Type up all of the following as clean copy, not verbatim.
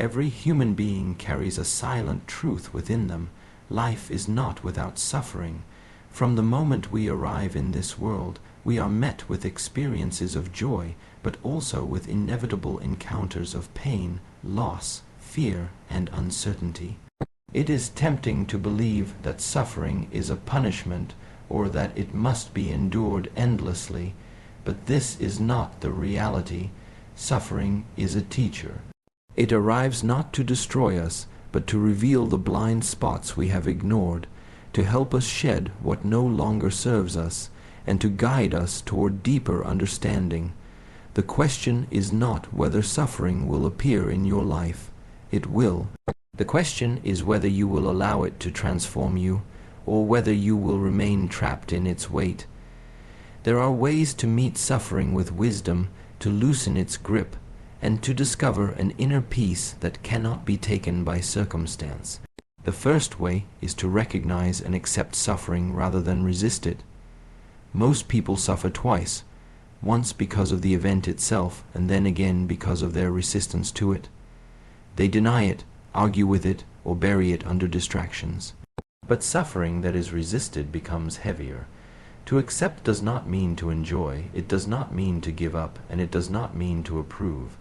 Every human being carries a silent truth within them. Life is not without suffering. From the moment we arrive in this world, we are met with experiences of joy, but also with inevitable encounters of pain, loss, fear, and uncertainty. It is tempting to believe that suffering is a punishment or that it must be endured endlessly, but this is not the reality. Suffering is a teacher. It arrives not to destroy us, but to reveal the blind spots we have ignored, to help us shed what no longer serves us, and to guide us toward deeper understanding. The question is not whether suffering will appear in your life. It will. The question is whether you will allow it to transform you, or whether you will remain trapped in its weight. There are ways to meet suffering with wisdom, to loosen its grip, and to discover an inner peace that cannot be taken by circumstance. The first way is to recognize and accept suffering rather than resist it. Most people suffer twice, once because of the event itself, and then again because of their resistance to it. They deny it, argue with it, or bury it under distractions. But suffering that is resisted becomes heavier. To accept does not mean to enjoy, it does not mean to give up, and it does not mean to approve.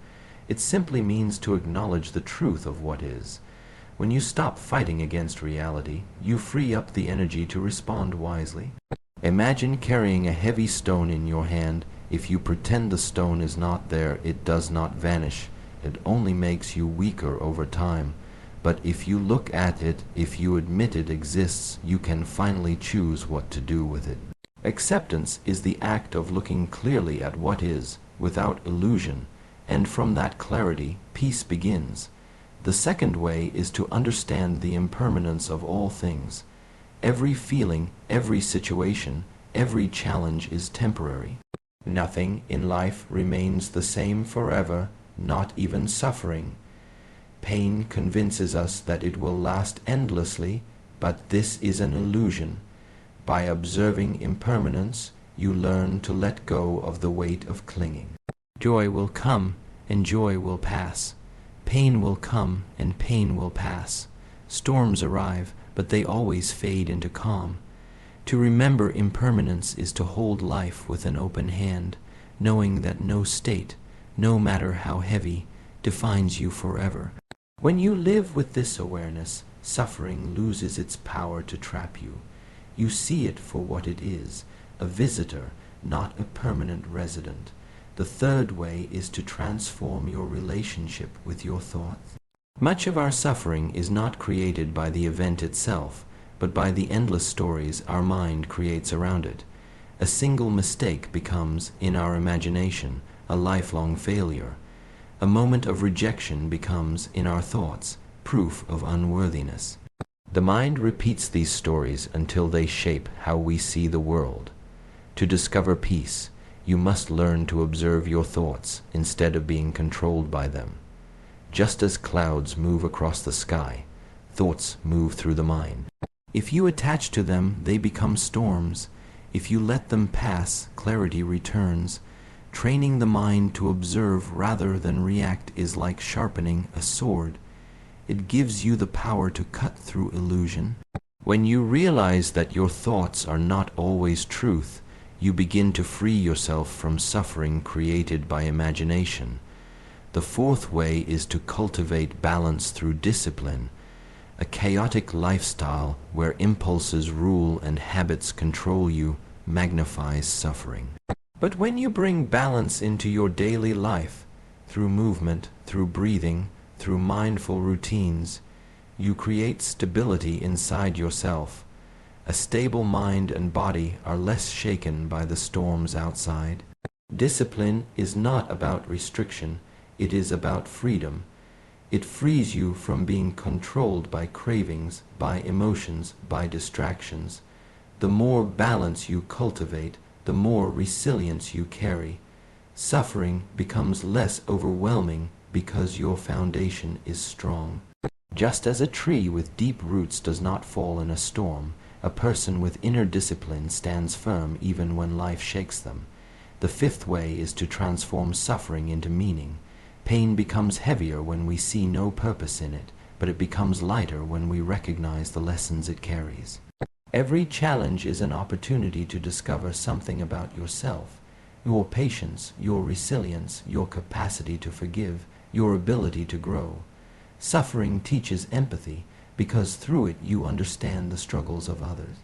It simply means to acknowledge the truth of what is. When you stop fighting against reality, you free up the energy to respond wisely. Imagine carrying a heavy stone in your hand. If you pretend the stone is not there, it does not vanish. It only makes you weaker over time. But if you look at it, if you admit it exists, you can finally choose what to do with it. Acceptance is the act of looking clearly at what is, without illusion, and from that clarity, peace begins. The second way is to understand the impermanence of all things. Every feeling, every situation, every challenge is temporary. Nothing in life remains the same forever, not even suffering. Pain convinces us that it will last endlessly, but this is an illusion. By observing impermanence, you learn to let go of the weight of clinging. Joy will come, and joy will pass. Pain will come, and pain will pass. Storms arrive, but they always fade into calm. To remember impermanence is to hold life with an open hand, knowing that no state, no matter how heavy, defines you forever. When you live with this awareness, suffering loses its power to trap you. You see it for what it is, a visitor, not a permanent resident. The third way is to transform your relationship with your thoughts. Much of our suffering is not created by the event itself, but by the endless stories our mind creates around it. A single mistake becomes, in our imagination, a lifelong failure. A moment of rejection becomes, in our thoughts, proof of unworthiness. The mind repeats these stories until they shape how we see the world. To discover peace, you must learn to observe your thoughts instead of being controlled by them. Just as clouds move across the sky, thoughts move through the mind. If you attach to them, they become storms. If you let them pass, clarity returns. Training the mind to observe rather than react is like sharpening a sword. It gives you the power to cut through illusion. When you realize that your thoughts are not always truth, you begin to free yourself from suffering created by imagination. The fourth way is to cultivate balance through discipline. A chaotic lifestyle where impulses rule and habits control you magnifies suffering. But when you bring balance into your daily life, through movement, through breathing, through mindful routines, you create stability inside yourself. A stable mind and body are less shaken by the storms outside. Discipline is not about restriction, it is about freedom. It frees you from being controlled by cravings, by emotions, by distractions. The more balance you cultivate, the more resilience you carry. Suffering becomes less overwhelming because your foundation is strong. Just as a tree with deep roots does not fall in a storm, a person with inner discipline stands firm even when life shakes them. The fifth way is to transform suffering into meaning. Pain becomes heavier when we see no purpose in it, but it becomes lighter when we recognize the lessons it carries. Every challenge is an opportunity to discover something about yourself, your patience, your resilience, your capacity to forgive, your ability to grow. Suffering teaches empathy because through it you understand the struggles of others.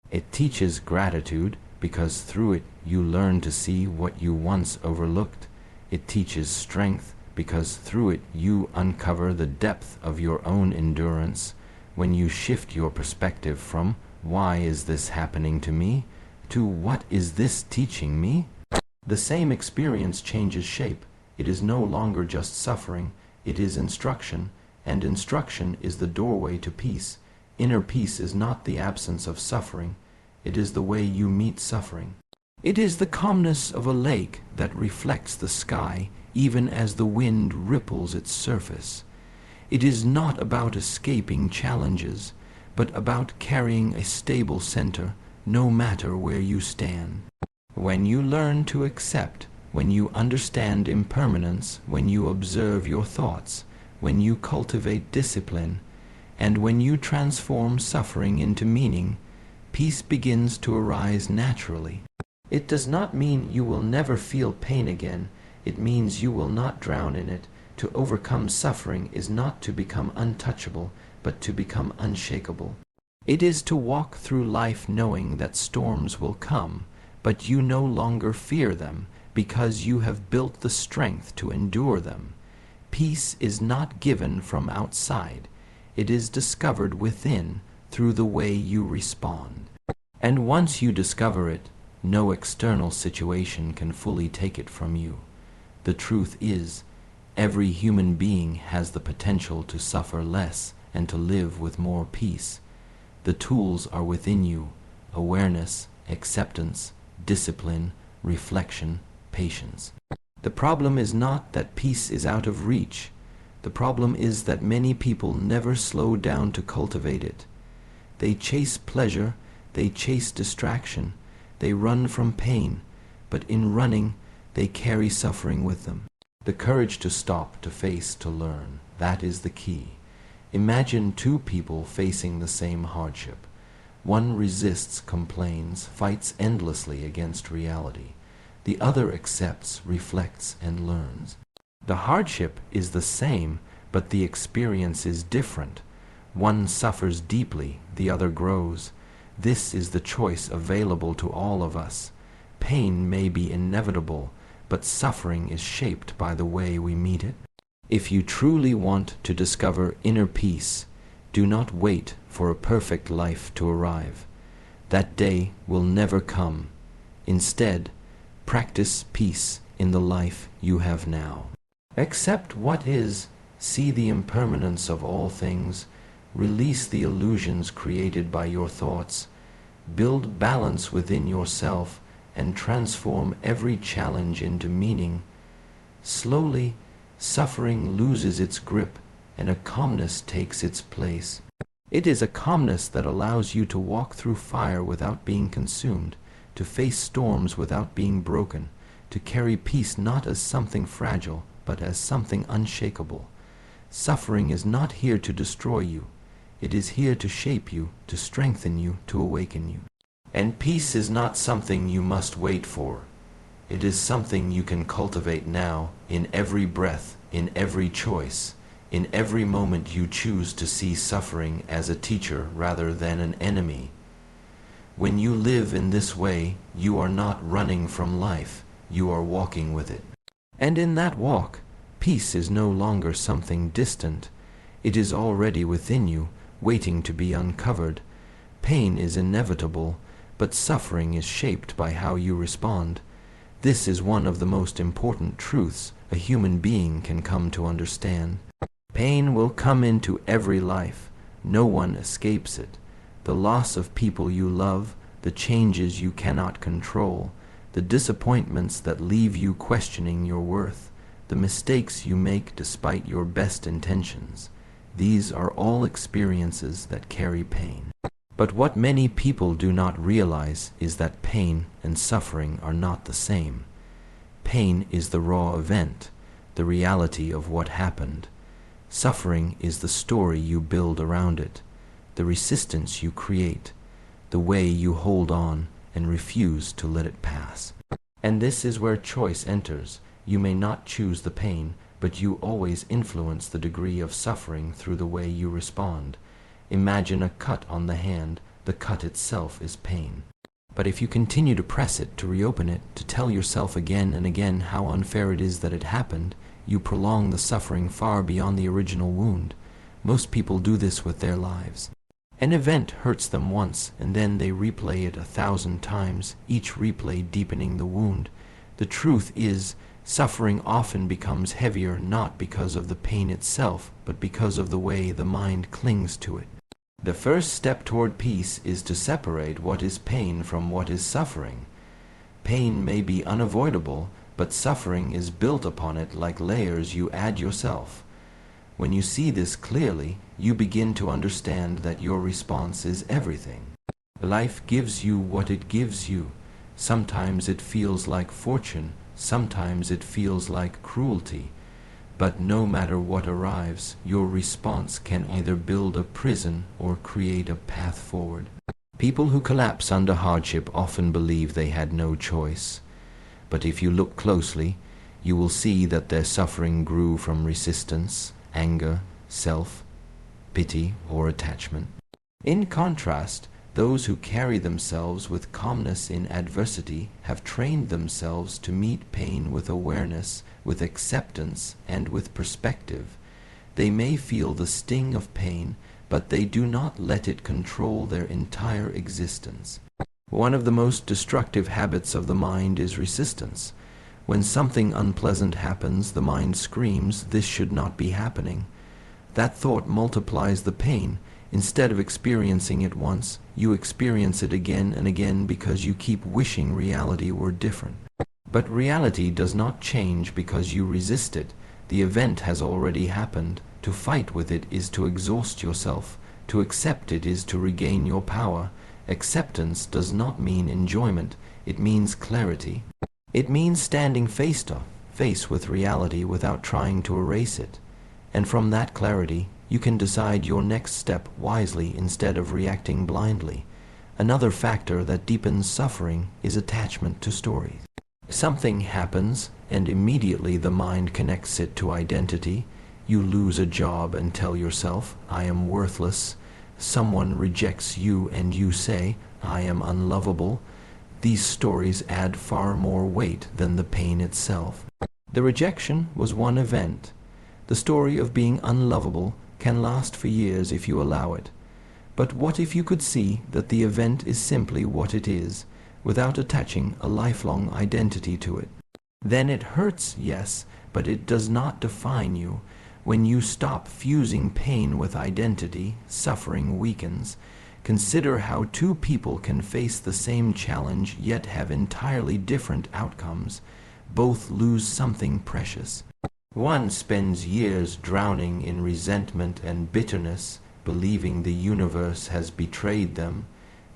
It teaches gratitude because through it you learn to see what you once overlooked. It teaches strength because through it you uncover the depth of your own endurance. When you shift your perspective from "why is this happening to me?" to "what is this teaching me?" the same experience changes shape. It is no longer just suffering, it is instruction, and instruction is the doorway to peace. Inner peace is not the absence of suffering, it is the way you meet suffering. It is the calmness of a lake that reflects the sky even as the wind ripples its surface. It is not about escaping challenges, but about carrying a stable center no matter where you stand. When you learn to accept, when you understand impermanence, when you observe your thoughts, when you cultivate discipline, and when you transform suffering into meaning, peace begins to arise naturally. It does not mean you will never feel pain again. It means you will not drown in it. To overcome suffering is not to become untouchable, but to become unshakable. It is to walk through life knowing that storms will come, but you no longer fear them because you have built the strength to endure them. Peace is not given from outside. It is discovered within through the way you respond. And once you discover it, no external situation can fully take it from you. The truth is, every human being has the potential to suffer less and to live with more peace. The tools are within you: awareness, acceptance, discipline, reflection, patience. The problem is not that peace is out of reach. The problem is that many people never slow down to cultivate it. They chase pleasure, they chase distraction, they run from pain, but in running, they carry suffering with them. The courage to stop, to face, to learn, that is the key. Imagine two people facing the same hardship. One resists, complains, fights endlessly against reality. The other accepts, reflects, and learns. The hardship is the same, but the experience is different. One suffers deeply, the other grows. This is the choice available to all of us. Pain may be inevitable, but suffering is shaped by the way we meet it. If you truly want to discover inner peace, do not wait for a perfect life to arrive. That day will never come. Instead, practice peace in the life you have now. Accept what is, see the impermanence of all things, release the illusions created by your thoughts, build balance within yourself, and transform every challenge into meaning. Slowly, suffering loses its grip and a calmness takes its place. It is a calmness that allows you to walk through fire without being consumed, to face storms without being broken, to carry peace not as something fragile, but as something unshakable. Suffering is not here to destroy you. It is here to shape you, to strengthen you, to awaken you. And peace is not something you must wait for. It is something you can cultivate now, in every breath, in every choice, in every moment you choose to see suffering as a teacher rather than an enemy. When you live in this way, you are not running from life, you are walking with it. And in that walk, peace is no longer something distant. It is already within you, waiting to be uncovered. Pain is inevitable, but suffering is shaped by how you respond. This is one of the most important truths a human being can come to understand. Pain will come into every life. No one escapes it. The loss of people you love, the changes you cannot control, the disappointments that leave you questioning your worth, the mistakes you make despite your best intentions. These are all experiences that carry pain. But what many people do not realize is that pain and suffering are not the same. Pain is the raw event. the reality of what happened. Suffering is the story you build around it, the resistance you create, the way you hold on and refuse to let it pass. And this is where choice enters. You may not choose the pain, but you always influence the degree of suffering through the way you respond. Imagine a cut on the hand. The cut itself is pain. But if you continue to press it, to reopen it, to tell yourself again and again how unfair it is that it happened, you prolong the suffering far beyond the original wound. Most people do this with their lives. An event hurts them once, and then they replay it 1,000 times, each replay deepening the wound. The truth is, suffering often becomes heavier not because of the pain itself, but because of the way the mind clings to it. The first step toward peace is to separate what is pain from what is suffering. Pain may be unavoidable, but suffering is built upon it like layers you add yourself. When you see this clearly, you begin to understand that your response is everything. Life gives you what it gives you. Sometimes it feels like fortune, sometimes it feels like cruelty. But no matter what arrives, your response can either build a prison or create a path forward. People who collapse under hardship often believe they had no choice. But if you look closely, you will see that their suffering grew from resistance, anger, self-pity, or attachment. In contrast, those who carry themselves with calmness in adversity have trained themselves to meet pain with awareness, with acceptance, and with perspective. They may feel the sting of pain, but they do not let it control their entire existence. One of the most destructive habits of the mind is resistance. When something unpleasant happens, the mind screams, "This should not be happening." That thought multiplies the pain. Instead of experiencing it once, you experience it again and again because you keep wishing reality were different. But reality does not change because you resist it. The event has already happened. To fight with it is to exhaust yourself. To accept it is to regain your power. Acceptance does not mean enjoyment. It means clarity. It means standing face to face with reality without trying to erase it. And from that clarity, you can decide your next step wisely instead of reacting blindly. Another factor that deepens suffering is attachment to stories. Something happens, and immediately the mind connects it to identity. You lose a job and tell yourself, "I am worthless." Someone rejects you and you say, "I am unlovable." These stories add far more weight than the pain itself. The rejection was one event. The story of being unlovable can last for years if you allow it. But what if you could see that the event is simply what it is, without attaching a lifelong identity to it? Then it hurts, yes, but it does not define you. When you stop fusing pain with identity, suffering weakens. Consider how two people can face the same challenge yet have entirely different outcomes. Both lose something precious. One spends years drowning in resentment and bitterness, believing the universe has betrayed them.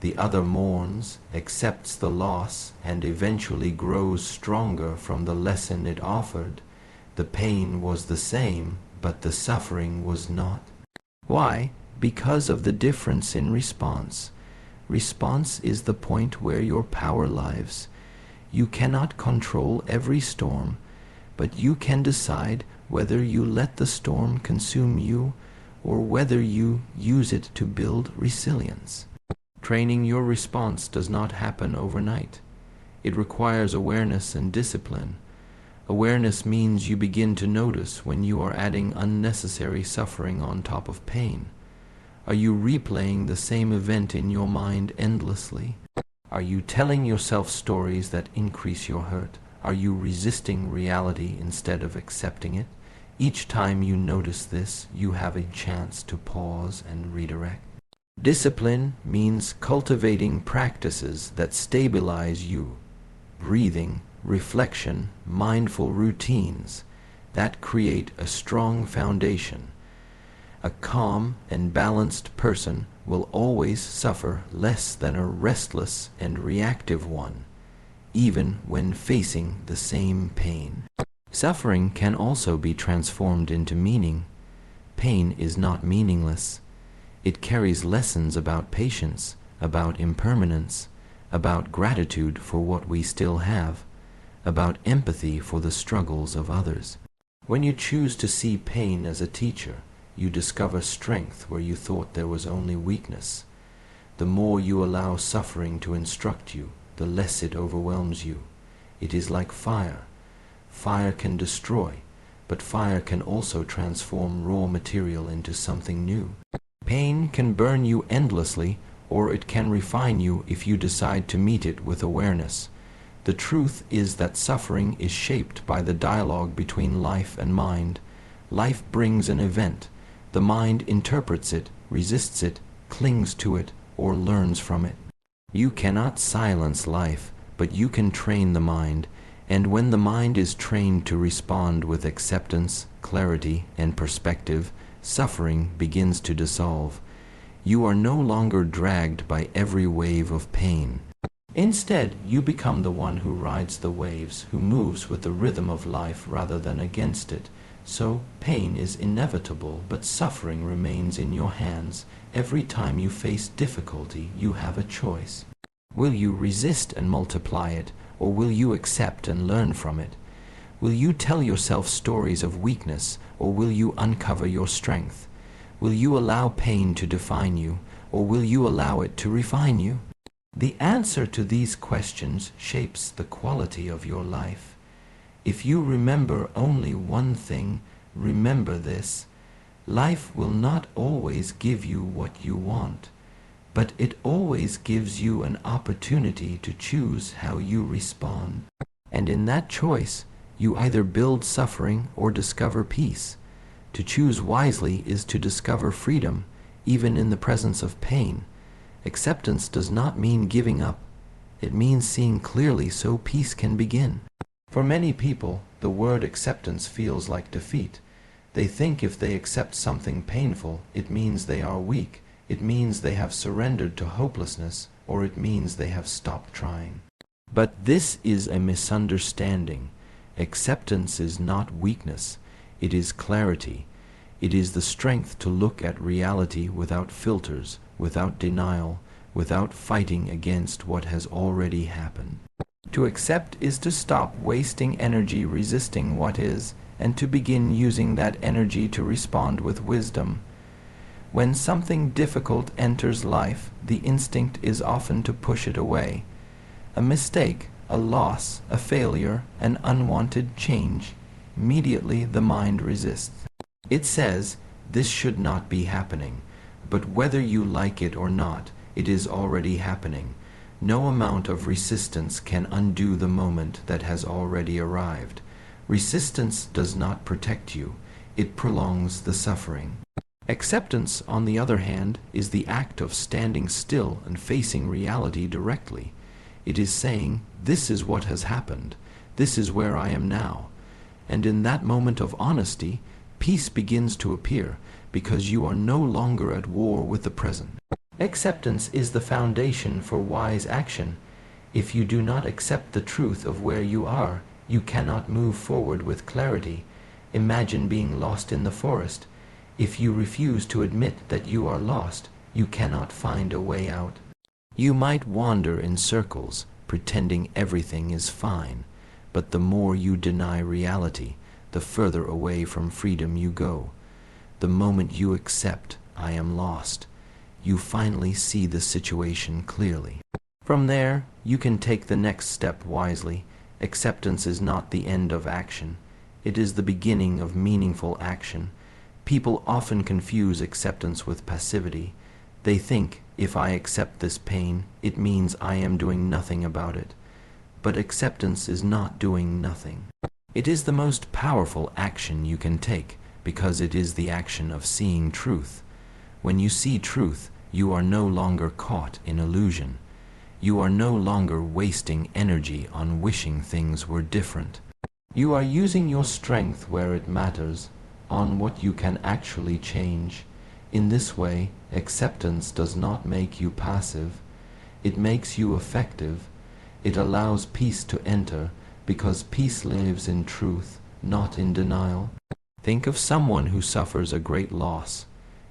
The other mourns, accepts the loss, and eventually grows stronger from the lesson it offered. The pain was the same, but the suffering was not. Why? Because of the difference in response. Response is the point where your power lies. You cannot control every storm, but you can decide whether you let the storm consume you or whether you use it to build resilience. Training your response does not happen overnight. It requires awareness and discipline. Awareness means you begin to notice when you are adding unnecessary suffering on top of pain. Are you replaying the same event in your mind endlessly? Are you telling yourself stories that increase your hurt? Are you resisting reality instead of accepting it? Each time you notice this, you have a chance to pause and redirect. Discipline means cultivating practices that stabilize you. Breathing, reflection, mindful routines that create a strong foundation. A calm and balanced person will always suffer less than a restless and reactive one, even when facing the same pain. Suffering can also be transformed into meaning. Pain is not meaningless. It carries lessons about patience, about impermanence, about gratitude for what we still have, about empathy for the struggles of others. When you choose to see pain as a teacher, you discover strength where you thought there was only weakness. The more you allow suffering to instruct you, the less it overwhelms you. It is like fire. Fire can destroy, but fire can also transform raw material into something new. Pain can burn you endlessly, or it can refine you if you decide to meet it with awareness. The truth is that suffering is shaped by the dialogue between life and mind. Life brings an event. The mind interprets it, resists it, clings to it, or learns from it. You cannot silence life, but you can train the mind, and when the mind is trained to respond with acceptance, clarity, and perspective, suffering begins to dissolve. You are no longer dragged by every wave of pain. Instead, you become the one who rides the waves, who moves with the rhythm of life rather than against it. So, pain is inevitable, but suffering remains in your hands. Every time you face difficulty, you have a choice. Will you resist and multiply it, or will you accept and learn from it? Will you tell yourself stories of weakness, or will you uncover your strength? Will you allow pain to define you, or will you allow it to refine you? The answer to these questions shapes the quality of your life. If you remember only one thing, remember this: life will not always give you what you want, but it always gives you an opportunity to choose how you respond. And in that choice, you either build suffering or discover peace. To choose wisely is to discover freedom, even in the presence of pain. Acceptance does not mean giving up. It means seeing clearly so peace can begin. For many people, the word acceptance feels like defeat. They think if they accept something painful, it means they are weak, it means they have surrendered to hopelessness, or it means they have stopped trying. But this is a misunderstanding. Acceptance is not weakness. It is clarity. It is the strength to look at reality without filters, without denial, without fighting against what has already happened. To accept is to stop wasting energy resisting what is, and to begin using that energy to respond with wisdom. When something difficult enters life, the instinct is often to push it away. A mistake, a loss, a failure, an unwanted change. Immediately the mind resists. It says, this should not be happening. But whether you like it or not, it is already happening. No amount of resistance can undo the moment that has already arrived. Resistance does not protect you. It prolongs the suffering. Acceptance, on the other hand, is the act of standing still and facing reality directly. It is saying, this is what has happened. This is where I am now. And in that moment of honesty, peace begins to appear, because you are no longer at war with the present. Acceptance is the foundation for wise action. If you do not accept the truth of where you are, you cannot move forward with clarity. Imagine being lost in the forest. If you refuse to admit that you are lost, you cannot find a way out. You might wander in circles, pretending everything is fine, but the more you deny reality, the further away from freedom you go. The moment you accept, I am lost, you finally see the situation clearly. From there, you can take the next step wisely. Acceptance is not the end of action. It is the beginning of meaningful action. People often confuse acceptance with passivity. They think, if I accept this pain, it means I am doing nothing about it. But acceptance is not doing nothing. It is the most powerful action you can take, because it is the action of seeing truth. When you see truth, you are no longer caught in illusion. You are no longer wasting energy on wishing things were different. You are using your strength where it matters, on what you can actually change. In this way, acceptance does not make you passive. It makes you effective. It allows peace to enter, because peace lives in truth, not in denial. Think of someone who suffers a great loss.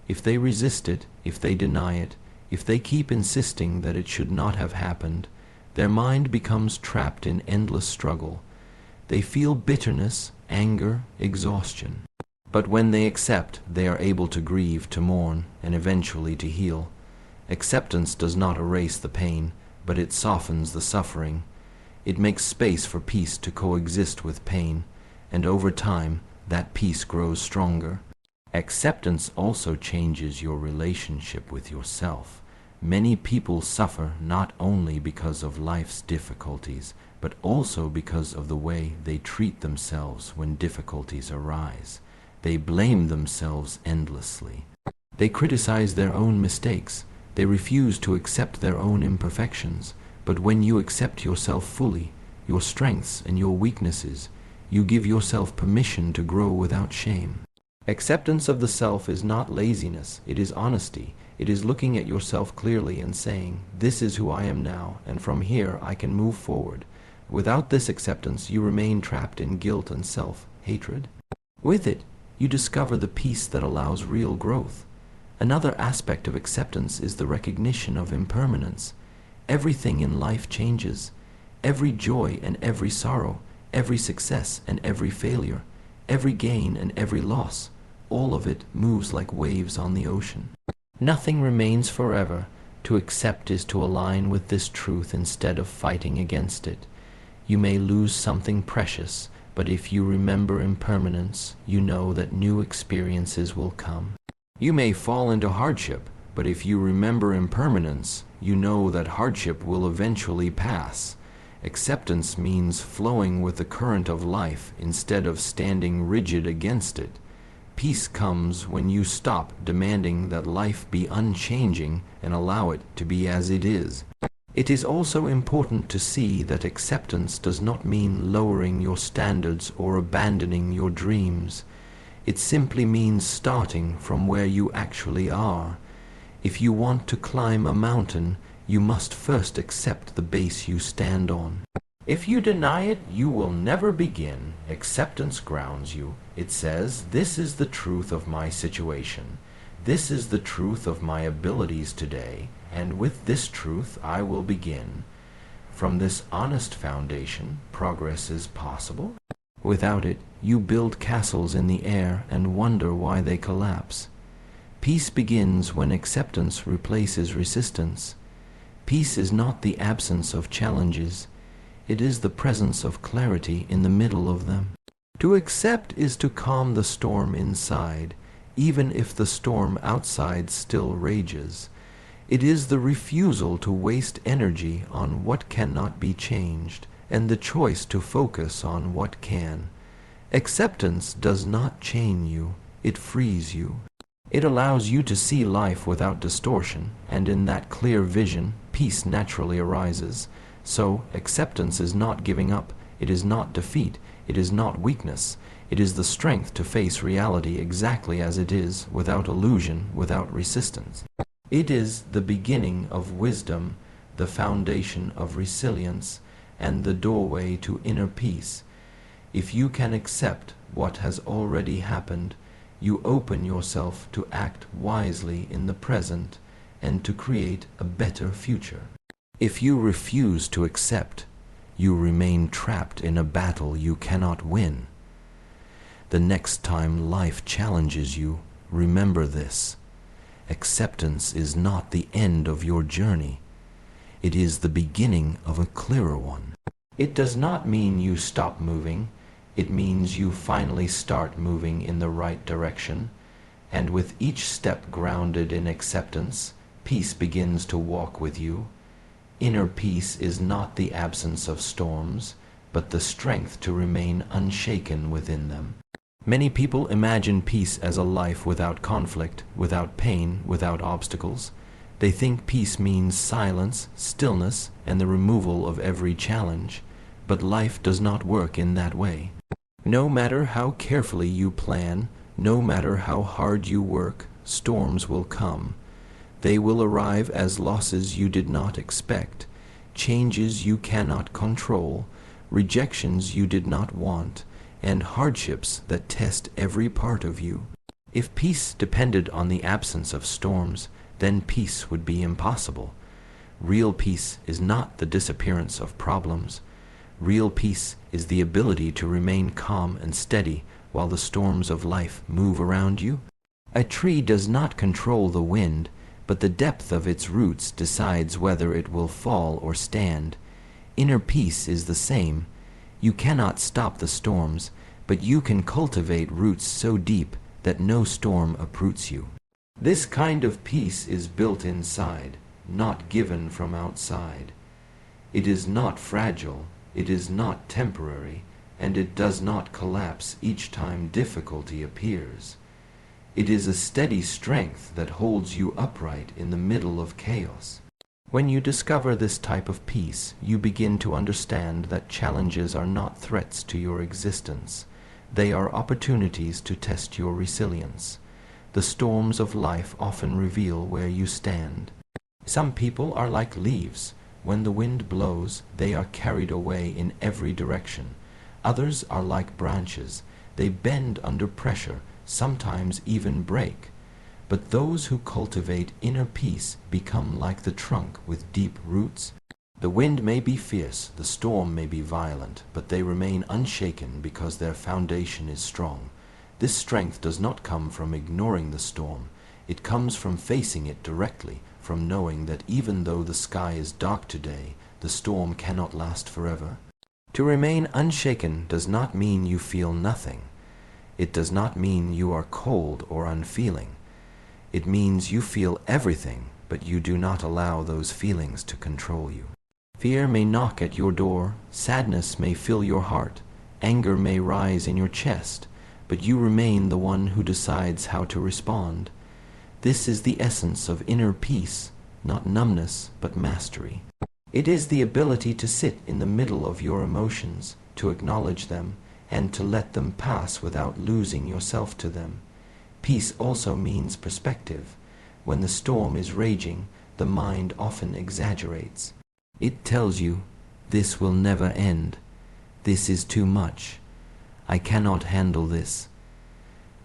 If they resist it, if they deny it, if they keep insisting that it should not have happened, their mind becomes trapped in endless struggle. They feel bitterness, anger, exhaustion. But when they accept, they are able to grieve, to mourn, and eventually to heal. Acceptance does not erase the pain, but it softens the suffering. It makes space for peace to coexist with pain, and over time, that peace grows stronger. Acceptance also changes your relationship with yourself. Many people suffer not only because of life's difficulties, but also because of the way they treat themselves when difficulties arise. They blame themselves endlessly. They criticize their own mistakes. They refuse to accept their own imperfections. But when you accept yourself fully, your strengths and your weaknesses, you give yourself permission to grow without shame. Acceptance of the self is not laziness, it is honesty. It is looking at yourself clearly and saying, "This is who I am now, and from here I can move forward." Without this acceptance, you remain trapped in guilt and self-hatred. With it, you discover the peace that allows real growth. Another aspect of acceptance is the recognition of impermanence. Everything in life changes. Every joy and every sorrow, every success and every failure, every gain and every loss, all of it moves like waves on the ocean. Nothing remains forever. To accept is to align with this truth instead of fighting against it. You may lose something precious, but if you remember impermanence, you know that new experiences will come. You may fall into hardship, but if you remember impermanence, you know that hardship will eventually pass. Acceptance means flowing with the current of life instead of standing rigid against it. Peace comes when you stop demanding that life be unchanging and allow it to be as it is. It is also important to see that acceptance does not mean lowering your standards or abandoning your dreams. It simply means starting from where you actually are. If you want to climb a mountain, you must first accept the base you stand on. If you deny it, you will never begin. Acceptance grounds you. It says, "This is the truth of my situation. This is the truth of my abilities today, and with this truth I will begin." From this honest foundation, progress is possible. Without it, you build castles in the air and wonder why they collapse. Peace begins when acceptance replaces resistance. Peace is not the absence of challenges. It is the presence of clarity in the middle of them. To accept is to calm the storm inside, even if the storm outside still rages. It is the refusal to waste energy on what cannot be changed, and the choice to focus on what can. Acceptance does not chain you, it frees you. It allows you to see life without distortion, and in that clear vision, peace naturally arises. So, acceptance is not giving up, it is not defeat, it is not weakness. It is the strength to face reality exactly as it is, without illusion, without resistance. It is the beginning of wisdom, the foundation of resilience, and the doorway to inner peace. If you can accept what has already happened, you open yourself to act wisely in the present and to create a better future. If you refuse to accept, you remain trapped in a battle you cannot win. The next time life challenges you, remember this. Acceptance is not the end of your journey. It is the beginning of a clearer one. It does not mean you stop moving. It means you finally start moving in the right direction. And with each step grounded in acceptance, peace begins to walk with you. Inner peace is not the absence of storms, but the strength to remain unshaken within them. Many people imagine peace as a life without conflict, without pain, without obstacles. They think peace means silence, stillness, and the removal of every challenge. But life does not work in that way. No matter how carefully you plan, no matter how hard you work, storms will come. They will arrive as losses you did not expect, changes you cannot control, rejections you did not want, and hardships that test every part of you. If peace depended on the absence of storms, then peace would be impossible. Real peace is not the disappearance of problems. Real peace is the ability to remain calm and steady while the storms of life move around you. A tree does not control the wind, but the depth of its roots decides whether it will fall or stand. Inner peace is the same. You cannot stop the storms, but you can cultivate roots so deep that no storm uproots you. This kind of peace is built inside, not given from outside. It is not fragile, it is not temporary, and it does not collapse each time difficulty appears. It is a steady strength that holds you upright in the middle of chaos. When you discover this type of peace, you begin to understand that challenges are not threats to your existence. They are opportunities to test your resilience. The storms of life often reveal where you stand. Some people are like leaves. When the wind blows, they are carried away in every direction. Others are like branches. They bend under pressure, sometimes even break. But those who cultivate inner peace become like the trunk with deep roots. The wind may be fierce, the storm may be violent, but they remain unshaken because their foundation is strong. This strength does not come from ignoring the storm. It comes from facing it directly, from knowing that even though the sky is dark today, the storm cannot last forever. To remain unshaken does not mean you feel nothing. It does not mean you are cold or unfeeling. It means you feel everything, but you do not allow those feelings to control you. Fear may knock at your door, sadness may fill your heart, anger may rise in your chest, but you remain the one who decides how to respond. This is the essence of inner peace, not numbness, but mastery. It is the ability to sit in the middle of your emotions, to acknowledge them, and to let them pass without losing yourself to them. Peace also means perspective. When the storm is raging, the mind often exaggerates. It tells you, this will never end. This is too much. I cannot handle this.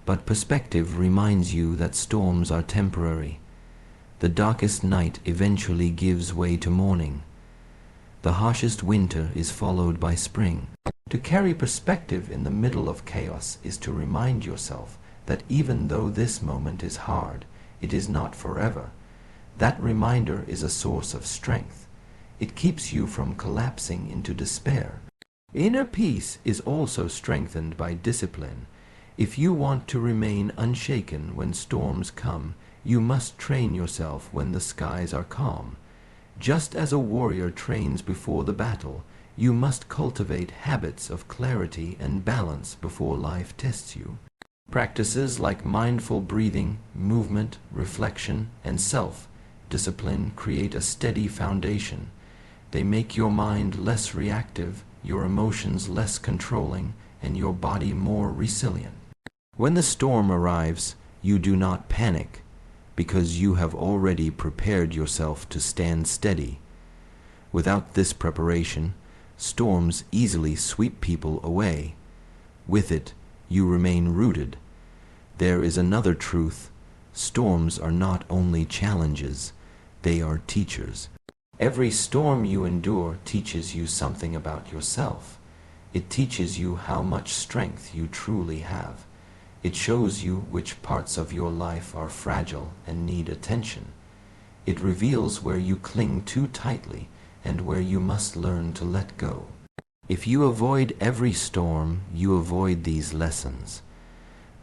But perspective reminds you that storms are temporary. The darkest night eventually gives way to morning. The harshest winter is followed by spring. To carry perspective in the middle of chaos is to remind yourself that even though this moment is hard, it is not forever. That reminder is a source of strength. It keeps you from collapsing into despair. Inner peace is also strengthened by discipline. If you want to remain unshaken when storms come, you must train yourself when the skies are calm. Just as a warrior trains before the battle, you must cultivate habits of clarity and balance before life tests you. Practices like mindful breathing, movement, reflection, and self-discipline create a steady foundation. They make your mind less reactive, your emotions less controlling, and your body more resilient. When the storm arrives, you do not panic, because you have already prepared yourself to stand steady. Without this preparation, storms easily sweep people away. With it, you remain rooted. There is another truth. Storms are not only challenges, they are teachers. Every storm you endure teaches you something about yourself. It teaches you how much strength you truly have. It shows you which parts of your life are fragile and need attention. It reveals where you cling too tightly and where you must learn to let go. If you avoid every storm, you avoid these lessons.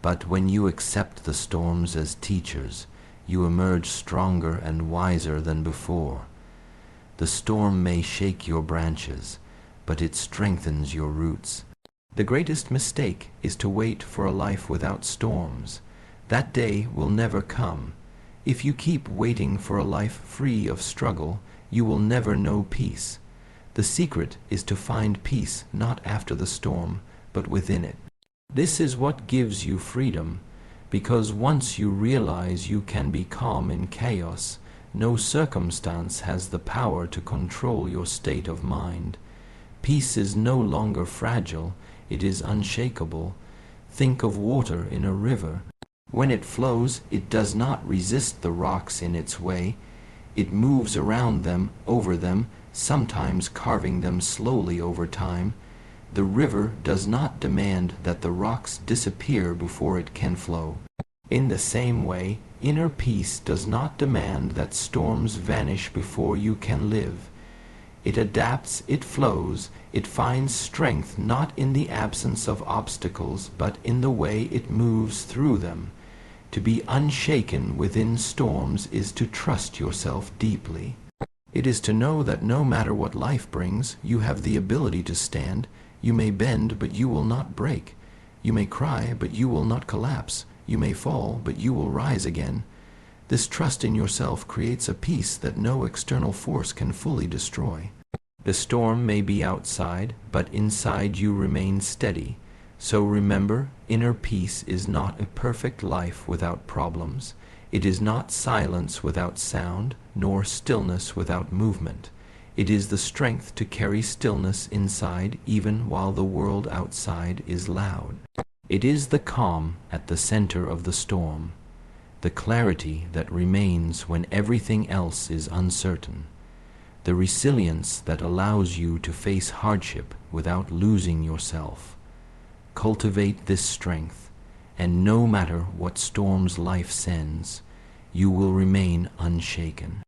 But when you accept the storms as teachers, you emerge stronger and wiser than before. The storm may shake your branches, but it strengthens your roots. The greatest mistake is to wait for a life without storms. That day will never come. If you keep waiting for a life free of struggle, you will never know peace. The secret is to find peace not after the storm, but within it. This is what gives you freedom, because once you realize you can be calm in chaos, no circumstance has the power to control your state of mind. Peace is no longer fragile, It is unshakable. Think of water in a river. When it flows, it does not resist the rocks in its way. It moves around them, over them, sometimes carving them slowly over time. The river does not demand that the rocks disappear before it can flow. In the same way, inner peace does not demand that storms vanish before you can live. It adapts, it flows, it finds strength not in the absence of obstacles, but in the way it moves through them. To be unshaken within storms is to trust yourself deeply. It is to know that no matter what life brings, you have the ability to stand. You may bend, but you will not break. You may cry, but you will not collapse. You may fall, but you will rise again. This trust in yourself creates a peace that no external force can fully destroy. The storm may be outside, but inside you remain steady. So remember, inner peace is not a perfect life without problems. It is not silence without sound, nor stillness without movement. It is the strength to carry stillness inside even while the world outside is loud. It is the calm at the center of the storm, the clarity that remains when everything else is uncertain, the resilience that allows you to face hardship without losing yourself. Cultivate this strength, and no matter what storms life sends, you will remain unshaken.